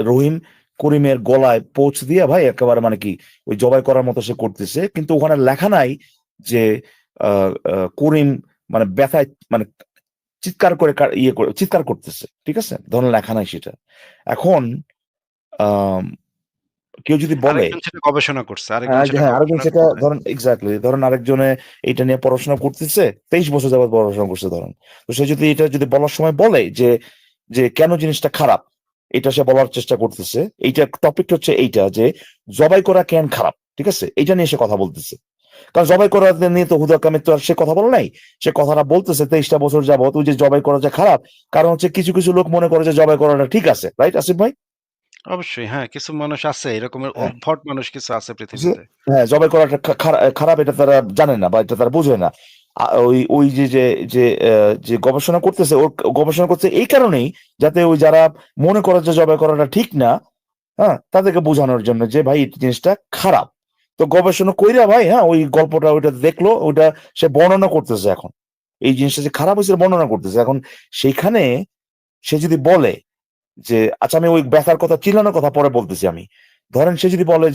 রহিম করিমের গলায় পোঁচ দিয়ে ভাই একেবারে মানে কি ওই জবাই করার মতো সে করতেছে, কিন্তু ওখানে লেখা নাই যে করিম মানে ব্যথায় মানে চিৎকার করে চিৎকার করতেছে, ঠিক আছে, ধরেন লেখা নাই সেটা। এখন আহ কেউ যদি বলে আরেকজন সেটা গবেষণা করছে, আরেকজন সেটা হ্যাঁ আরেকজন গবেষণা সেটা করছে। ধরেন এক্স্যাক্টলি, ধরেন আরেকজনে এটা নিয়ে পড়াশোনা করতেছে, 23 বছর যাবত পড়াশোনা করছে ধরেন, তো সে যদি এটা যদি বলার সময় বলে যে যে কেন জিনিসটা খারাপ, এটা সে বলার চেষ্টা করতেছে, এইটা টপিকটা হচ্ছে এইটা যে জবাই করা কেন খারাপ, ঠিক আছে, এইটা নিয়ে সে কথা বলতেছে। কারণ জবাই করা নিয়ে তো হুদা কামে তো আর সে কথা বলে নাই, সে কথাটা বলতেছে 23টা বছর যাবত ওই যে জবাই করা যে খারাপ, কারণ হচ্ছে কিছু কিছু লোক মনে করে যে জবাই করাটা ঠিক আছে, রাইট আসিফ ভাই? অবশ্যই হ্যাঁ, কিছু মানুষ আছে এরকমের হ্যাঁ, উদ্ভট মানুষ কিছু আছে যে পৃথিবীতে। হ্যাঁ জবাই করাটা খারাপ এটা তারা জানে না বা এটা তারা বোঝে না। ওই ওই যে যে যে যে গবেষণা করতেছে, ওর গবেষণা করছে এই কারণেই যাতে ওই যারা মনে করে যে জবাই করাটা ঠিক না, হ্যাঁ, তাদেরকে বোঝানোর জন্য যে ভাই এই জিনিসটা খারাপ। তো গবেষণা কইরা ভাই, হ্যাঁ, ওই গল্পটা ওইটা দেখলো, ওইটা সে বর্ণনা করতেছে এখন, এই জিনিসটা যে খারাপ হয়েছে বর্ণনা করতেছে এখন। সেইখানে সে যদি বলে যে আচ্ছা আমি ওই ব্যথার কথা চিল্লানোর কথা পরে বলতেছি আমি, ধরেন সে যদি বলে